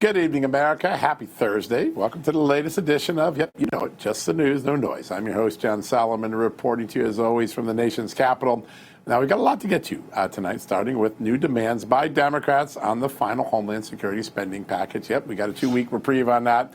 Good evening, America. Happy Thursday. Welcome to the latest edition of, you know it, Just the News, No Noise. I'm your host, John Solomon, reporting to you as always from the nation's capital. Now, we've got a lot to get to tonight, starting with new demands by Democrats on the final Homeland Security spending package. Yep, we got a 2-week reprieve on that.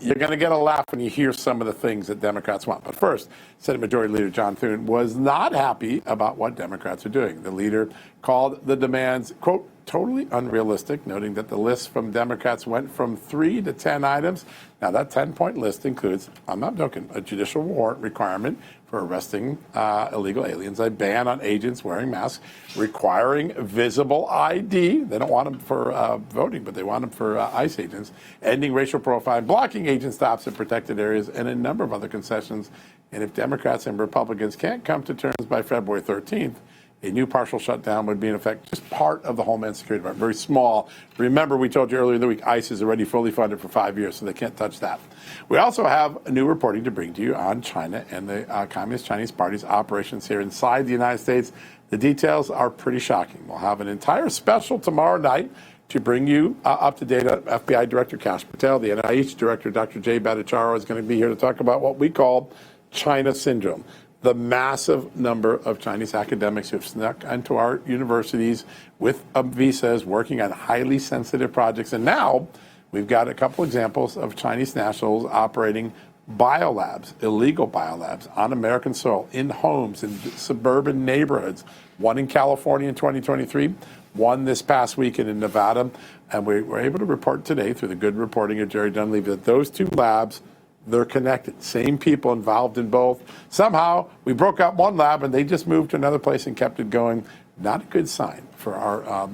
You're going to get a laugh when you hear some of the things that Democrats want. But first, Senate Majority Leader John Thune was not happy about what Democrats are doing. The leader called the demands, quote, totally unrealistic, noting that the list from Democrats went from 3 to 10 items. Now, that 10-point list includes, I'm not joking, a judicial warrant requirement for arresting illegal aliens, a ban on agents wearing masks, requiring visible ID. They don't want them for voting, but they want them for ICE agents, ending racial profiling, blocking agent stops in protected areas, and a number of other concessions. And if Democrats and Republicans can't come to terms by February 13th, a new partial shutdown would be in effect, just part of the Homeland Security Department, very small. Remember, we told you earlier in the week, ICE is already fully funded for 5 years, so they can't touch that. We also have a new reporting to bring to you on China and the Communist Chinese Party's operations here inside the United States. The details are pretty shocking. We'll have an entire special tomorrow night to bring you up to date on FBI Director Kash Patel. The NIH Director, Dr. Bhattacharya, is going to be here to talk about what we call China syndrome. The massive number of Chinese academics who have snuck into our universities with visas, working on highly sensitive projects. And now we've got a couple examples of Chinese nationals operating biolabs, illegal biolabs, on American soil, in homes, in suburban neighborhoods. One in California in 2023, one this past weekend in Nevada. And we were able to report today through the good reporting of Jerry Dunleavy that those two labs, they're connected. Same people involved in both. Somehow, we broke out one lab and they just moved to another place and kept it going. Not a good sign for our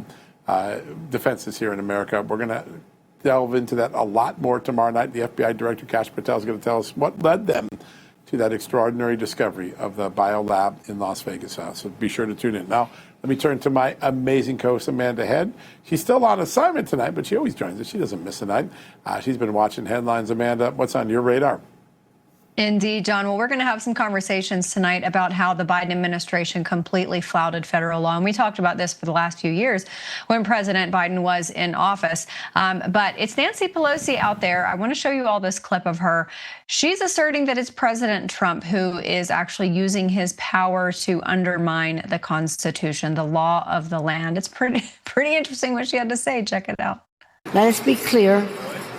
defenses here in America. We're going to delve into that a lot more tomorrow night. The FBI Director, Kash Patel, is going to tell us what led them to that extraordinary discovery of the biolab in Las Vegas. So be sure to tune in. Now, let me turn to my amazing co-host, Amanda Head. She's still on assignment tonight, but she always joins us. She doesn't miss a night. She's been watching headlines. Amanda, what's on your radar? Indeed, John. Well, we're going to have some conversations tonight about how the Biden administration completely flouted federal law. And we talked about this for the last few years when President Biden was in office. But it's Nancy Pelosi out there. I want to show you all this clip of her. She's asserting that it's President Trump who is actually using his power to undermine the Constitution, the law of the land. It's pretty interesting what she had to say. Check it out. Let us be clear.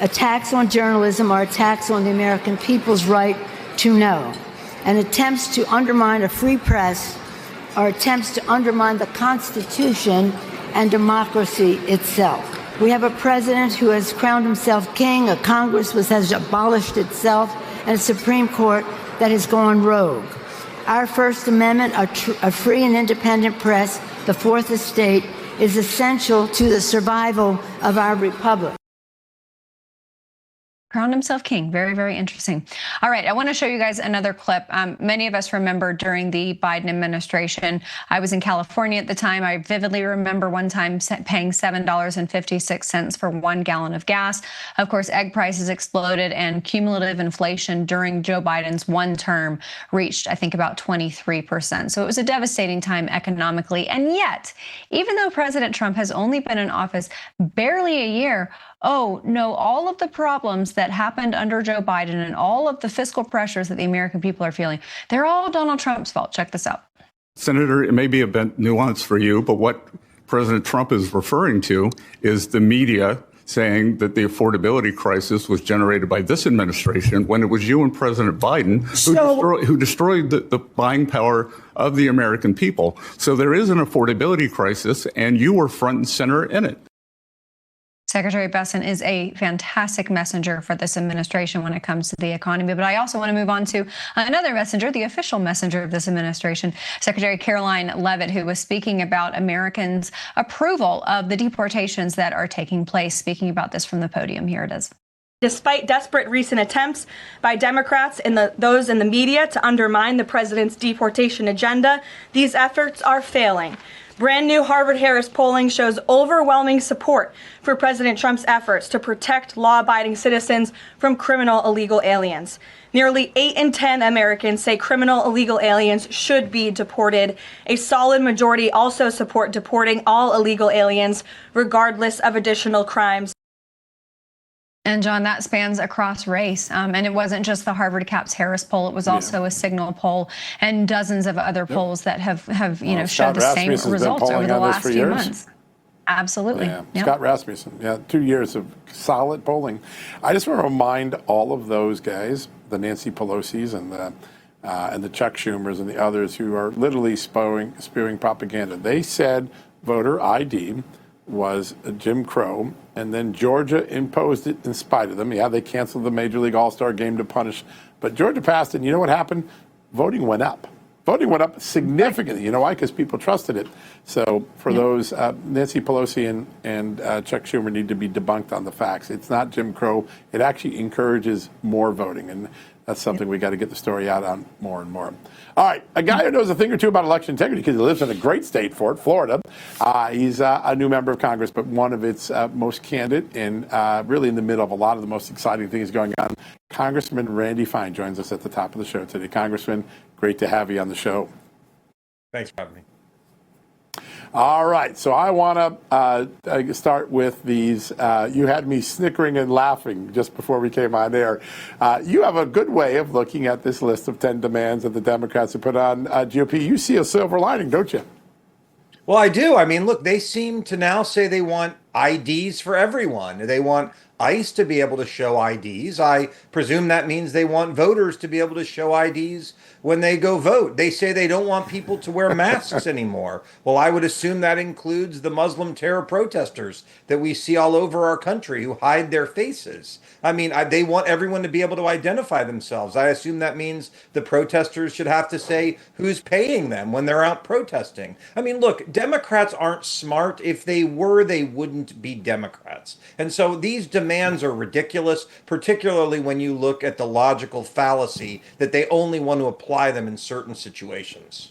Attacks on journalism are attacks on the American people's right to know. And attempts to undermine a free press are attempts to undermine the Constitution and democracy itself. We have a president who has crowned himself king, a Congress which has abolished itself, and a Supreme Court that has gone rogue. Our First Amendment, a free and independent press, the Fourth Estate, is essential to the survival of our republic. Crowned himself king. Very, very interesting. All right, I want to show you guys another clip. Many of us remember during the Biden administration, I was in California at the time. I vividly remember one time paying $7.56 for 1 gallon of gas. Of course, egg prices exploded and cumulative inflation during Joe Biden's one term reached, I think, about 23%. So it was a devastating time economically. And yet, even though President Trump has only been in office barely a year, oh, no, all of the problems that happened under Joe Biden and all of the fiscal pressures that the American people are feeling, they're all Donald Trump's fault. Check this out. Senator, it may be a bit nuanced for you, but what President Trump is referring to is the media saying that the affordability crisis was generated by this administration when it was you and President Biden who destroyed the buying power of the American people. So there is an affordability crisis, and you were front and center in it. Secretary Besson is a fantastic messenger for this administration when it comes to the economy. But I also want to move on to another messenger, the official messenger of this administration, Secretary Caroline Leavitt, who was speaking about Americans' approval of the deportations that are taking place. Speaking about this from the podium, here it is. Despite desperate recent attempts by Democrats and those in the media to undermine the president's deportation agenda, these efforts are failing. Brand new Harvard-Harris polling shows overwhelming support for President Trump's efforts to protect law-abiding citizens from criminal illegal aliens. Nearly 8 in 10 Americans say criminal illegal aliens should be deported. A solid majority also support deporting all illegal aliens, regardless of additional crimes. And John, that spans across race. And it wasn't just the Harvard Caps Harris poll. It was also a Signal poll and dozens of other polls that have showed the same results over the last few months. Absolutely. Yeah. Scott Rasmussen. 2 years of solid polling. I just want to remind all of those guys, the Nancy Pelosi's and the Chuck Schumers and the others who are literally spewing propaganda. They said voter ID was Jim Crow, and then Georgia imposed it in spite of them. Yeah, they canceled the Major League All-Star game to punish, but Georgia passed it, and you know what happened? Voting went up. Voting went up significantly. You know why? Because people trusted it. So for those, Nancy Pelosi and Chuck Schumer need to be debunked on the facts. It's not Jim Crow. It actually encourages more voting, and that's something we got to get the story out on more and more. All right, a guy who knows a thing or two about election integrity because he lives in a great state for it, Florida. He's a new member of Congress, but one of its most candid and really in the middle of a lot of the most exciting things going on. Congressman Randy Fine joins us at the top of the show today. Congressman, great to have you on the show. Thanks for having me. All right, so I want to start with these. You had me snickering and laughing just before we came on air. You have a good way of looking at this list of 10 demands that the Democrats have put on GOP. You see a silver lining, don't you? Well, I do. I mean, look, they seem to now say they want IDs for everyone. They want ICE to be able to show IDs. I presume that means they want voters to be able to show IDs when they go vote. They say they don't want people to wear masks anymore. Well, I would assume that includes the Muslim terror protesters that we see all over our country who hide their faces. I mean, they want everyone to be able to identify themselves. I assume that means the protesters should have to say who's paying them when they're out protesting. I mean, look, Democrats aren't smart. If they were, they wouldn't be Democrats. And so these demands are ridiculous, particularly when you look at the logical fallacy that they only want to apply them in certain situations.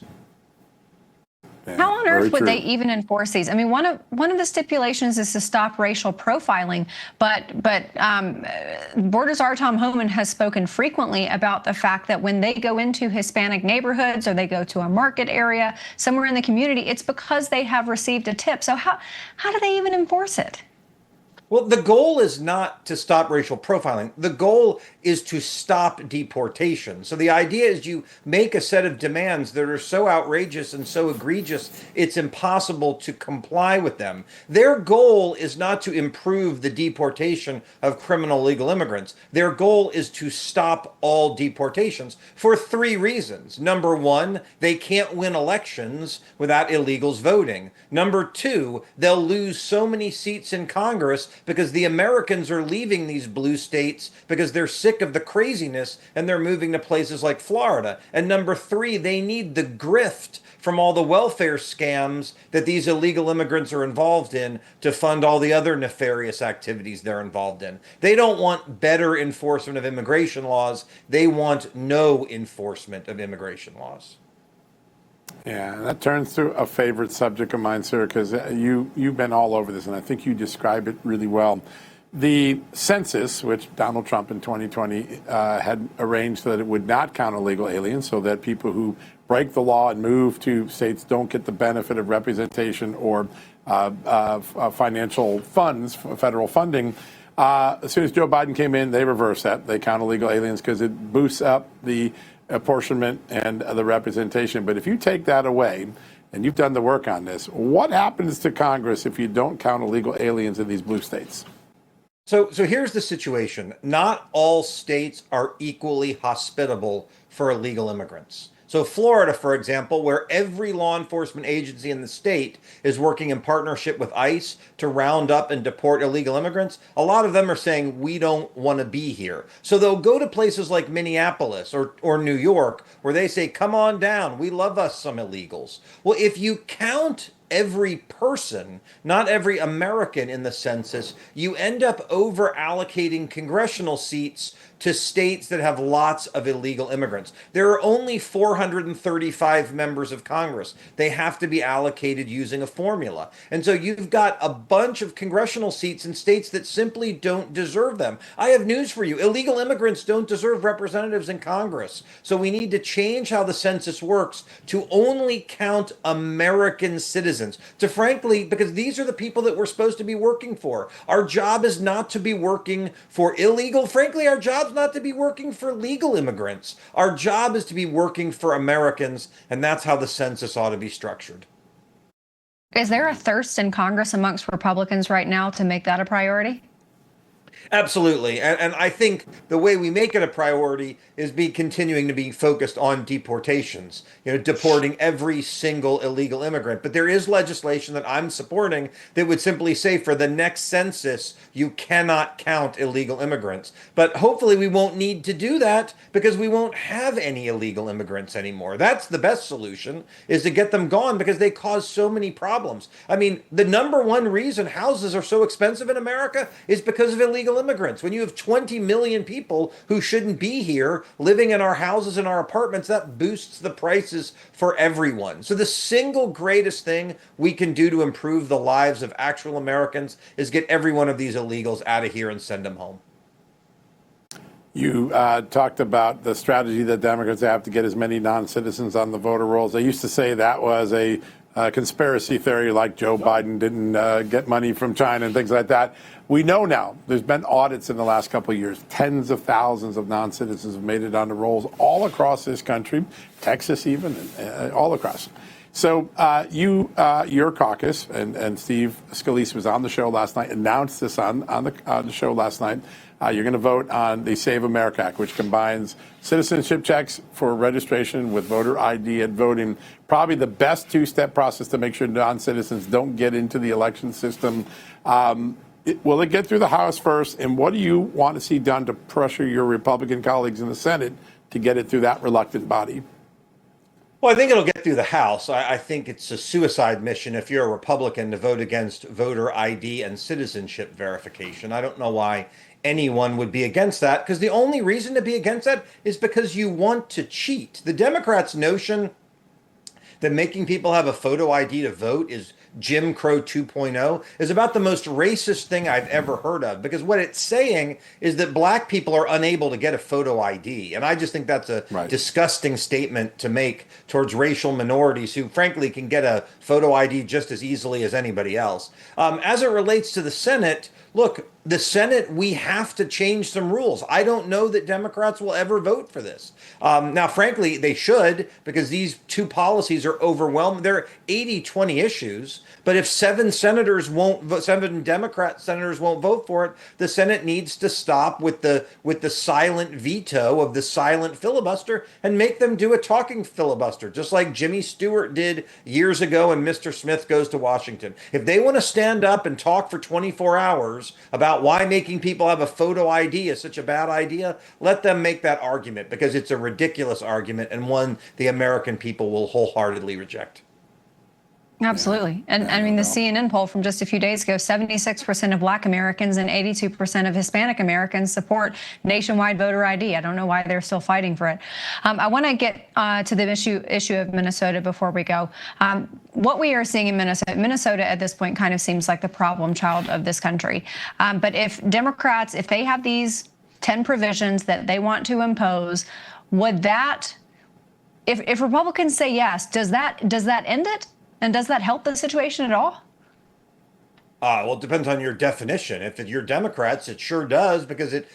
How on earth would they even enforce these? I mean, one of the stipulations is to stop racial profiling, but Border Czar Tom Homan has spoken frequently about the fact that when they go into Hispanic neighborhoods or they go to a market area somewhere in the community, it's because they have received a tip. So how do they even enforce it? Well, the goal is not to stop racial profiling. The goal is to stop deportation. So the idea is you make a set of demands that are so outrageous and so egregious, it's impossible to comply with them. Their goal is not to improve the deportation of criminal legal immigrants. Their goal is to stop all deportations for 3 reasons. Number 1, they can't win elections without illegals voting. Number 2, they'll lose so many seats in Congress because the Americans are leaving these blue states because they're sick of the craziness and they're moving to places like Florida. And number 3, they need the grift from all the welfare scams that these illegal immigrants are involved in to fund all the other nefarious activities they're involved in. They don't want better enforcement of immigration laws. They want no enforcement of immigration laws. Yeah, that turns to a favorite subject of mine, sir, because you've been all over this, and I think you describe it really well. The census, which Donald Trump in 2020 had arranged so that it would not count illegal aliens, so that people who break the law and move to states don't get the benefit of representation or financial funds, federal funding. As soon as Joe Biden came in, they reversed that. They count illegal aliens because it boosts up the apportionment and the representation. But if you take that away, and you've done the work on this, what happens to Congress if you don't count illegal aliens in these blue states? So here's the situation. Not all states are equally hospitable for illegal immigrants. So Florida, for example, where every law enforcement agency in the state is working in partnership with ICE to round up and deport illegal immigrants, a lot of them are saying, we don't want to be here. So they'll go to places like Minneapolis or New York where they say, come on down, we love us some illegals. Well, if you count every person, not every American in the census, you end up over allocating congressional seats to states that have lots of illegal immigrants. There are only 435 members of Congress. They have to be allocated using a formula. And so you've got a bunch of congressional seats in states that simply don't deserve them. I have news for you. Illegal immigrants don't deserve representatives in Congress. So we need to change how the census works to only count American citizens citizens, to frankly, because these are the people that we're supposed to be working for. Our job is not to be working for illegal. Frankly, our job's not to be working for legal immigrants. Our job is to be working for Americans, and that's how the census ought to be structured. Is there a thirst in Congress amongst Republicans right now to make that a priority? Absolutely. And I think the way we make it a priority is continuing to be focused on deportations, deporting every single illegal immigrant. But there is legislation that I'm supporting that would simply say for the next census, you cannot count illegal immigrants. But hopefully we won't need to do that because we won't have any illegal immigrants anymore. That's the best solution, is to get them gone because they cause so many problems. I mean, the number one reason houses are so expensive in America is because of illegal immigrants. When you have 20 million people who shouldn't be here living in our houses and our apartments, that boosts the prices for everyone. So the single greatest thing we can do to improve the lives of actual Americans is get every one of these illegals out of here and send them home. You talked about the strategy that Democrats have to get as many non-citizens on the voter rolls. They used to say that was a conspiracy theory, like Joe Biden didn't get money from China and things like that. We know now there's been audits in the last couple of years. Tens of thousands of non-citizens have made it on the rolls all across this country, Texas even, and all across. So your caucus, and Steve Scalise was on the show last night, announced this on the show last night. You're going to vote on the Save America Act, which combines citizenship checks for registration with voter ID and voting. Probably the best two-step process to make sure non-citizens don't get into the election system. Will it get through the House first? And what do you want to see done to pressure your Republican colleagues in the Senate to get it through that reluctant body? Well, I think it'll get through the House. I think it's a suicide mission if you're a Republican to vote against voter ID and citizenship verification. I don't know why anyone would be against that, because the only reason to be against that is because you want to cheat. The Democrats' notion that making people have a photo ID to vote is Jim Crow 2.0 is about the most racist thing I've ever heard of, because what it's saying is that black people are unable to get a photo ID. And I just think that's a disgusting statement to make towards racial minorities who, frankly, can get a photo ID just as easily as anybody else. As it relates to the Senate, look, the Senate, we have to change some rules. I don't know that Democrats will ever vote for this. Now, frankly, they should, because these two policies are overwhelming. They're 80-20 issues. But if seven Democrat senators won't vote for it, the Senate needs to stop with the silent veto of the silent filibuster and make them do a talking filibuster, just like Jimmy Stewart did years ago and Mr. Smith Goes to Washington. If they want to stand up and talk for 24 hours about why making people have a photo ID is such a bad idea, let them make that argument, because it's a ridiculous argument and one the American people will wholeheartedly reject. Absolutely. And I mean, the CNN poll from just a few days ago, 76% of Black Americans and 82% of Hispanic Americans support nationwide voter ID. I don't know why they're still fighting for it. I want to get to the issue of Minnesota before we go. What we are seeing in Minnesota at this point kind of seems like the problem child of this country. But if Democrats, if they have these 10 provisions that they want to impose, would that, if Republicans say yes, does that end it? And does that help the situation at all? Well, it depends on your definition. If you're Democrats, it sure does, because it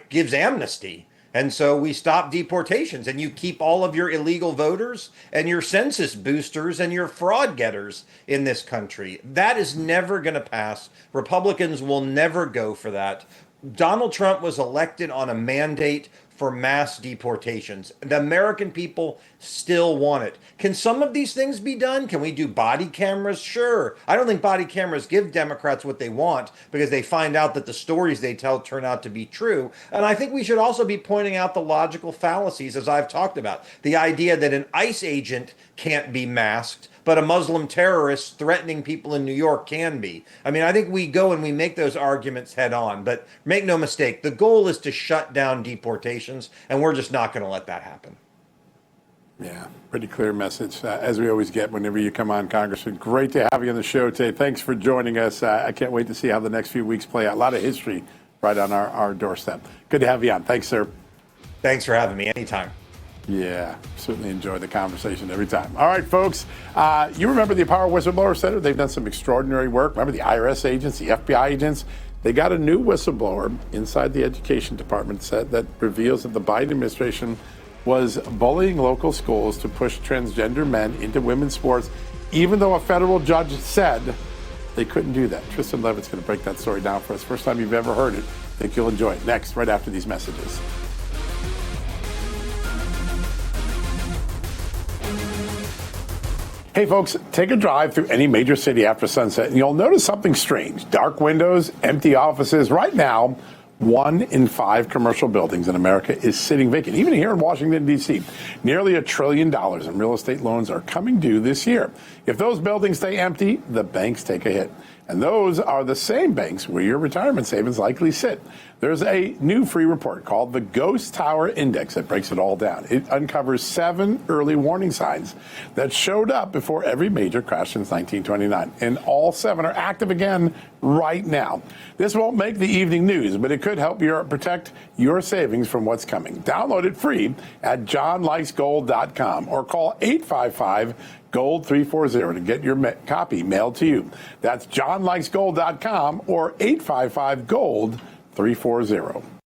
gives amnesty. And so we stop deportations, and you keep all of your illegal voters and your census boosters and your fraud getters in this country. That is never going to pass. Republicans will never go for that. Donald Trump was elected on a mandate for mass deportations. The American people still want it. Can some of these things be done? Can we do body cameras? Sure. I don't think body cameras give Democrats what they want, because they find out that the stories they tell turn out to be true. And I think we should also be pointing out the logical fallacies, as I've talked about. The idea that an ICE agent can't be masked, but a Muslim terrorist threatening people in New York can be. I mean, I think we go and we make those arguments head on. But make no mistake, the goal is to shut down deportations, and we're just not going to let that happen. Yeah, pretty clear message, as we always get whenever you come on, Congressman. Great to have you on the show today. Thanks for joining us. I can't wait to see how the next few weeks play out. A lot of history right on our doorstep. Good to have you on. Thanks, sir. Thanks for having me. Anytime. Yeah, certainly enjoy the conversation every time. All right, folks, you remember the Power Whistleblower Center? They've done some extraordinary work. Remember the IRS agents, the FBI agents? They got a new whistleblower inside the Education Department that reveals that the Biden administration was bullying local schools to push transgender men into women's sports, even though a federal judge said they couldn't do that. Tristan Levitt's going to break that story down for us. First time you've ever heard it. I think you'll enjoy it. Next, right after these messages. Hey folks, take a drive through any major city after sunset and you'll notice something strange. Dark windows, empty offices. Right now, 1 in 5 commercial buildings in America is sitting vacant. Even here in Washington, D.C., nearly $1 trillion in real estate loans are coming due this year. If those buildings stay empty, the banks take a hit. And those are the same banks where your retirement savings likely sit. There's a new free report called the Ghost Tower Index that breaks it all down. It uncovers 7 early warning signs that showed up before every major crash since 1929. And all 7 are active again right now. This won't make the evening news, but it could help protect your savings from what's coming. Download it free at johnlikesgold.com or call 855-GOLD 340 to get your copy mailed to you. That's johnlikesgold.com or 855-GOLD 340.